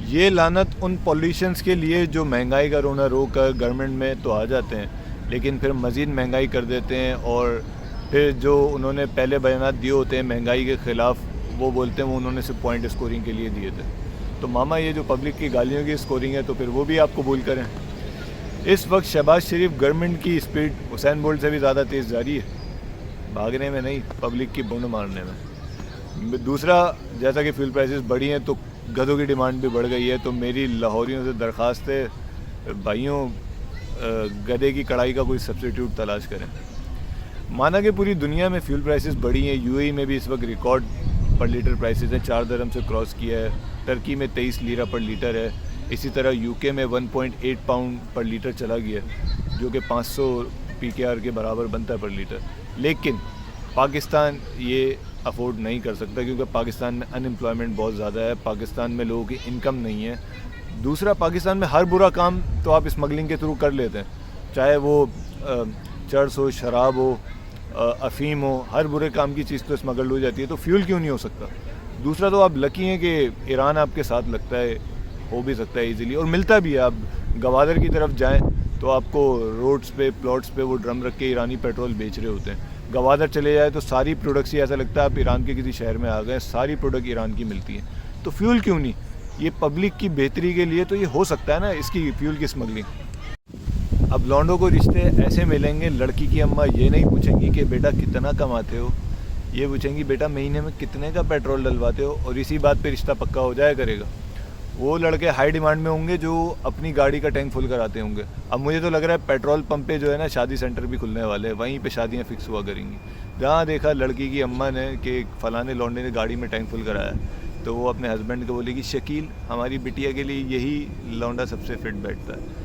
ये लानत उन पॉलिटिशियंस के लिए जो महंगाई का रोना रो कर गवर्नमेंट में तो आ जाते हैं, लेकिन फिर मज़ीद महंगाई कर देते हैं। और फिर जो उन्होंने पहले बयानात दिए होते हैं महंगाई के ख़िलाफ़, वो बोलते हैं वो उन्होंने सिर्फ पॉइंट स्कोरिंग के लिए दिए थे। तो मामा ये जो पब्लिक की गालियों की स्कोरिंग है, तो फिर वो भी आप कबूल करें। इस वक्त शहबाज शरीफ गवर्नमेंट की स्पीड हुसैन बोल्ट से भी ज़्यादा तेज़ जारी है, भागने में नहीं, पब्लिक की बुंड मारने में। दूसरा, जैसा कि फ्यूल प्राइसेस बढ़ी हैं तो गधों की डिमांड भी बढ़ गई है। तो मेरी लाहौरियों से दरख्वास्त है, भाइयों, गधे की कढ़ाई का कोई सब्स्टिट्यूट तलाश करें। माना कि पूरी दुनिया में फ्यूल प्राइसेस बढ़ी हैं, यूएई में भी इस वक्त रिकॉर्ड पर लीटर प्राइसेस हैं, 4 दरहम से क्रॉस किया है। टर्की में 23 लीरा पर लीटर है। इसी तरह यूके में 1.8 पाउंड पर लीटर चला गया, जो कि 500 पीकेआर के बराबर बनता है पर लीटर। लेकिन पाकिस्तान ये अफोर्ड नहीं कर सकता, क्योंकि पाकिस्तान में अनएम्प्लॉयमेंट बहुत ज़्यादा है, पाकिस्तान में लोगों की इनकम नहीं है। दूसरा, पाकिस्तान में हर बुरा काम तो आप स्मगलिंग के थ्रू कर लेते हैं, चाहे वो चर्स हो, शराब हो, अफीम हो, हर बुरे काम की चीज़ तो स्मगल हो जाती है। तो फ्यूल क्यों नहीं हो सकता? दूसरा, तो आप लकी हैं कि ईरान आपके साथ लगता है, हो भी सकता है ईज़िली, और मिलता भी है। आप गवादर की तरफ जाएँ तो आपको रोड्स पे, प्लॉट्स पे वो ड्रम रख के ईरानी पेट्रोल बेच रहे होते हैं। गवादर चले जाए तो सारी प्रोडक्ट्स ही ऐसा लगता है आप ईरान के किसी शहर में आ गए, सारी प्रोडक्ट ईरान की मिलती है। तो फ्यूल क्यों नहीं? ये पब्लिक की बेहतरी के लिए तो ये हो सकता है ना, इसकी फ्यूल की स्मगलिंग। अब लौंडों को रिश्ते ऐसे मिलेंगे, लड़की की अम्मा ये नहीं पूछेंगी कि बेटा कितना कमाते हो, ये पूछेंगी बेटा महीने में कितने का पेट्रोल डलवाते हो, और इसी बात पे रिश्ता पक्का हो जाया करेगा। वो लड़के हाई डिमांड में होंगे जो अपनी गाड़ी का टैंक फुल कराते होंगे। अब मुझे तो लग रहा है पेट्रोल पंप पे जो है ना, शादी सेंटर भी खुलने वाले हैं, वहीं पे शादियां फिक्स हुआ करेंगी। जहाँ देखा लड़की की अम्मा ने कि फ़लाने लौंडे ने गाड़ी में टैंक फुल कराया, तो वो अपने हस्बैंड को बोलेगी शकील हमारी बिटिया के लिए यही लौंडा सबसे फिट बैठता है।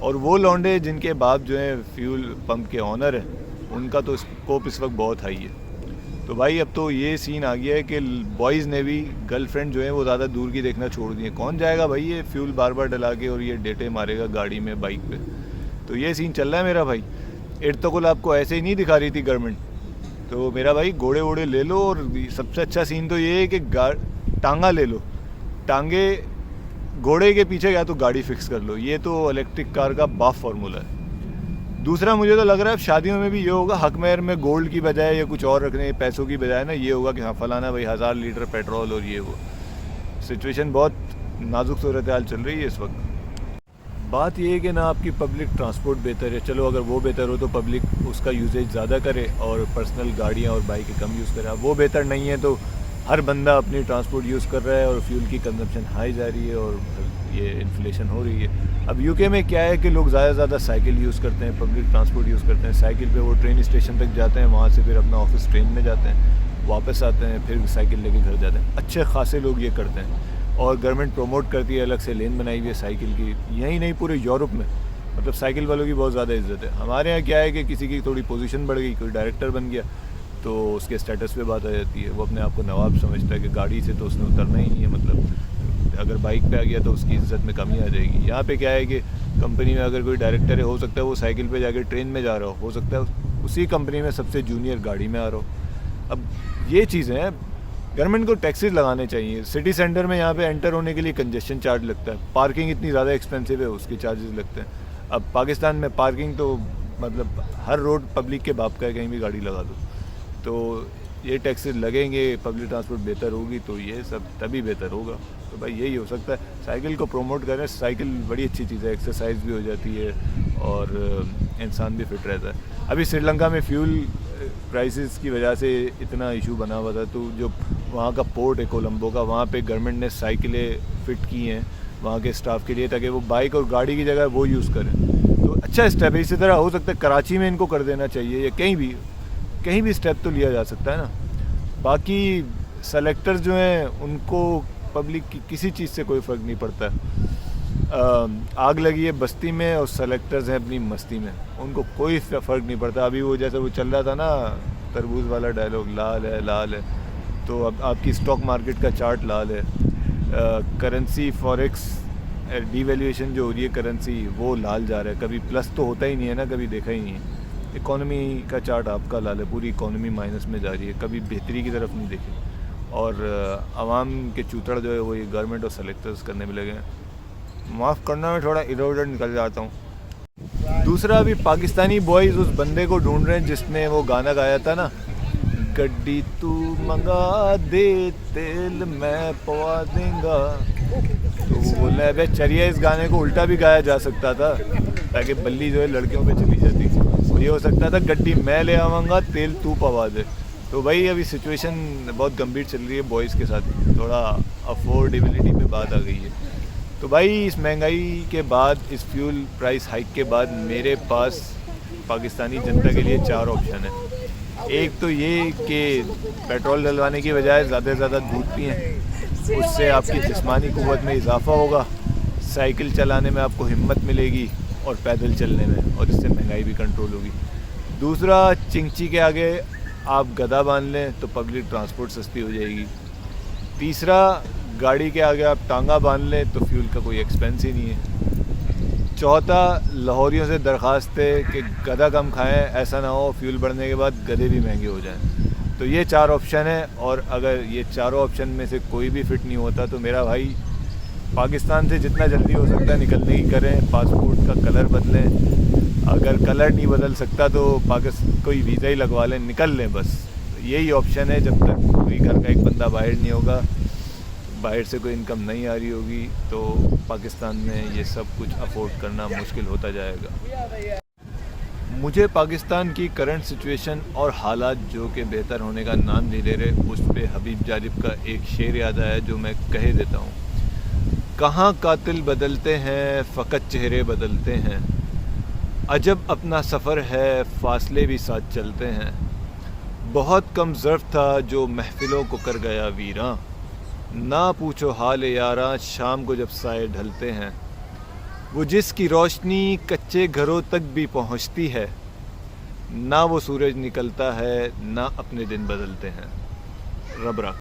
और वो लौंडे जिनके बाप जो हैं फ्यूल पंप के ऑनर हैं, उनका तो स्कोप इस वक्त बहुत हाई है। तो भाई अब तो ये सीन आ गया है कि बॉयज़ ने भी गर्लफ्रेंड जो है वो ज़्यादा दूर की देखना छोड़ दी है। कौन जाएगा भाई ये फ्यूल बार बार डला के और ये डेटे मारेगा गाड़ी में, बाइक पे? तो ये सीन चल रहा है मेरा भाई। इर्तकुल आपको ऐसे ही नहीं दिखा रही थी गवर्नमेंट। तो मेरा भाई घोड़े वोड़े ले लो, और सबसे अच्छा सीन तो ये है कि टांगा ले लो, टांगे घोड़े के पीछे या तो गाड़ी फिक्स कर लो। ये तो इलेक्ट्रिक कार का बाप फार्मूला है। दूसरा, मुझे तो लग रहा है शादियों में भी ये होगा, हक मेहर में गोल्ड की बजाय या कुछ और रखने, पैसों की बजाय ना, ये होगा कि हाँ फलाना भाई 1000 लीटर पेट्रोल, और ये वो। सिचुएशन बहुत नाजुक सूरत हाल चल रही है इस वक्त। बात ये है कि ना आपकी पब्लिक ट्रांसपोर्ट बेहतर है, चलो अगर वो बेहतर हो तो पब्लिक उसका यूजेज ज़्यादा करे और पर्सनल गाड़ियाँ और बाइकें कम यूज़ करे। अब वो बेहतर नहीं है तो हर बंदा अपनी ट्रांसपोर्ट यूज़ कर रहा है और फ्यूल की कंजम्पशन हाई जा रही है और ये इन्फ्लेशन हो रही है। अब यूके में क्या है कि लोग ज़्यादा से ज़्यादा साइकिल यूज़ करते हैं, पब्लिक ट्रांसपोर्ट यूज़ करते हैं। साइकिल पे वो ट्रेन स्टेशन तक जाते हैं, वहाँ से फिर अपना ऑफिस ट्रेन में जाते हैं, वापस आते हैं, फिर साइकिल लेके घर जाते हैं। अच्छे खासे लोग ये करते हैं और गवर्नमेंट प्रमोट करती है, अलग से लेन बनाई हुई है साइकिल की। यहीं नहीं, पूरे यूरोप में मतलब साइकिल वालों की बहुत ज़्यादा इज्जत है। हमारे यहाँ क्या है कि किसी की थोड़ी पोजीशन बढ़ गई, कोई डायरेक्टर बन गया तो उसके स्टेटस पे बात आ जाती है, वो अपने आप को नवाब समझता है कि गाड़ी से तो उसने उतरना ही नहीं है, मतलब अगर बाइक पे आ गया तो उसकी इज्जत में कमी आ जाएगी। यहाँ पे क्या है कि कंपनी में अगर कोई डायरेक्टर है, हो सकता है वो साइकिल पे जाकर ट्रेन में जा रहा हो सकता है उसी कंपनी में सबसे जूनियर गाड़ी में आ रहा हो। अब ये चीज़ें हैं, गवर्नमेंट को टैक्सेस लगाने चाहिए। सिटी सेंटर में यहाँ पे एंटर होने के लिए कंजेशन चार्ज लगता है, पार्किंग इतनी ज़्यादा एक्सपेंसिव है, उसके चार्जेस लगते हैं। अब पाकिस्तान में पार्किंग तो मतलब हर रोड पब्लिक के बाप का है, कहीं भी गाड़ी लगा दो। तो ये टैक्सेस लगेंगे, पब्लिक ट्रांसपोर्ट बेहतर होगी तो ये सब तभी बेहतर होगा। तो भाई यही हो सकता है, साइकिल को प्रमोट करें। साइकिल बड़ी अच्छी चीज़ है, एक्सरसाइज भी हो जाती है और इंसान भी फिट रहता है। अभी श्रीलंका में फ्यूल प्राइसेस की वजह से इतना इशू बना हुआ था, तो जो वहाँ का पोर्ट है कोलंबो का, वहाँ पे गवर्नमेंट ने साइकिलें फ़िट की हैं वहाँ के स्टाफ के लिए, ताकि वो बाइक और गाड़ी की जगह वो यूज़ करें। तो अच्छा स्टेप है। इसी तरह हो सकता है कराची में इनको कर देना चाहिए, या कहीं भी स्टेप तो लिया जा सकता है ना। बाकी सेलेक्टर्स जो हैं उनको पब्लिक की किसी चीज़ से कोई फ़र्क नहीं पड़ता है। आग लगी है बस्ती में और सेलेक्टर्स हैं अपनी मस्ती में, उनको कोई फ़र्क नहीं पड़ता। अभी वो जैसे वो चल रहा था ना तरबूज वाला डायलॉग, लाल है लाल है, तो अब आपकी स्टॉक मार्केट का चार्ट लाल है। करेंसी फॉरेक्स डिवैल्यूएशन जो हो रही है करेंसी, वो लाल जा रहा है, कभी प्लस तो होता ही नहीं है ना, कभी देखा ही नहीं है। इकोनॉमी का चार्ट आपका लाल है, पूरी इकोनॉमी माइनस में जा रही है, कभी बेहतरी की तरफ नहीं देखी। और आवाम के चूतड़ जो है वो ये गवर्नमेंट और सेलेक्टर्स करने में लगे हैं। माफ़ करना, मैं थोड़ा इधर उधर निकल जाता हूँ। दूसरा, अभी पाकिस्तानी बॉयज़ उस बंदे को ढूंढ रहे हैं जिसने वो गाना गाया था ना, गड्डी तू मंगा दे तेल मैं पवा देंगा। तो वो बोल रहे हैं चलिए, इस गाने को उल्टा भी गाया जा सकता था ताकि बल्ली जो है लड़कियों पे चली जाती। वो ये हो सकता था, गड्डी मैं ले आवांगा तेल तू पवा दे। तो भाई अभी सिचुएशन बहुत गंभीर चल रही है बॉयज़ के साथ, थोड़ा अफोर्डेबिलिटी में बात आ गई है। तो भाई इस महंगाई के बाद, इस फ्यूल प्राइस हाइक के बाद मेरे पास पाकिस्तानी जनता के लिए 4 ऑप्शन है। एक तो ये कि पेट्रोल डलवाने की बजाय ज़्यादा से ज़्यादा दूध पिएं, उससे आपकी जिस्मानी क़ुव्वत में इजाफ़ा होगा, साइकिल चलाने में आपको हिम्मत मिलेगी और पैदल चलने में, और इससे महंगाई भी कंट्रोल होगी। दूसरा, चिंची के आगे आप गधा बांध लें तो पब्लिक ट्रांसपोर्ट सस्ती हो जाएगी। तीसरा, गाड़ी के आगे आप टांगा बांध लें तो फ्यूल का कोई एक्सपेंस ही नहीं है। चौथा, लाहौरियों से दरख्वास्त है कि गधा कम खाएं, ऐसा ना हो फ्यूल बढ़ने के बाद गधे भी महंगे हो जाएं। तो ये 4 ऑप्शन है, और अगर ये चारों ऑप्शन में से कोई भी फिट नहीं होता तो मेरा भाई पाकिस्तान से जितना जल्दी हो सकता है निकलने की करें। पासपोर्ट का कलर बदलें, अगर कलर नहीं बदल सकता तो कोई वीज़ा ही लगवा लें, निकल लें बस। यही ऑप्शन है जब तक कोई घर का एक बंदा बाहर नहीं होगा, बाहर से कोई इनकम नहीं आ रही होगी, तो पाकिस्तान में ये सब कुछ अफोर्ड करना मुश्किल होता जाएगा। मुझे पाकिस्तान की करंट सिचुएशन और हालात जो कि बेहतर होने का नाम नहीं ले रहे, उस पे हबीब जारिब का एक शेर याद आया जो मैं कह देता हूँ। कहाँ कातिल बदलते हैं फ़कत चेहरे बदलते हैं, अजब अपना सफ़र है फासले भी साथ चलते हैं। बहुत कम ज़र्फ़ था जो महफ़िलों को कर गया वीरां, ना पूछो हाल यारा शाम को जब साए ढलते हैं। वो जिसकी रोशनी कच्चे घरों तक भी पहुंचती है, ना वो सूरज निकलता है ना अपने दिन बदलते हैं। रब रख।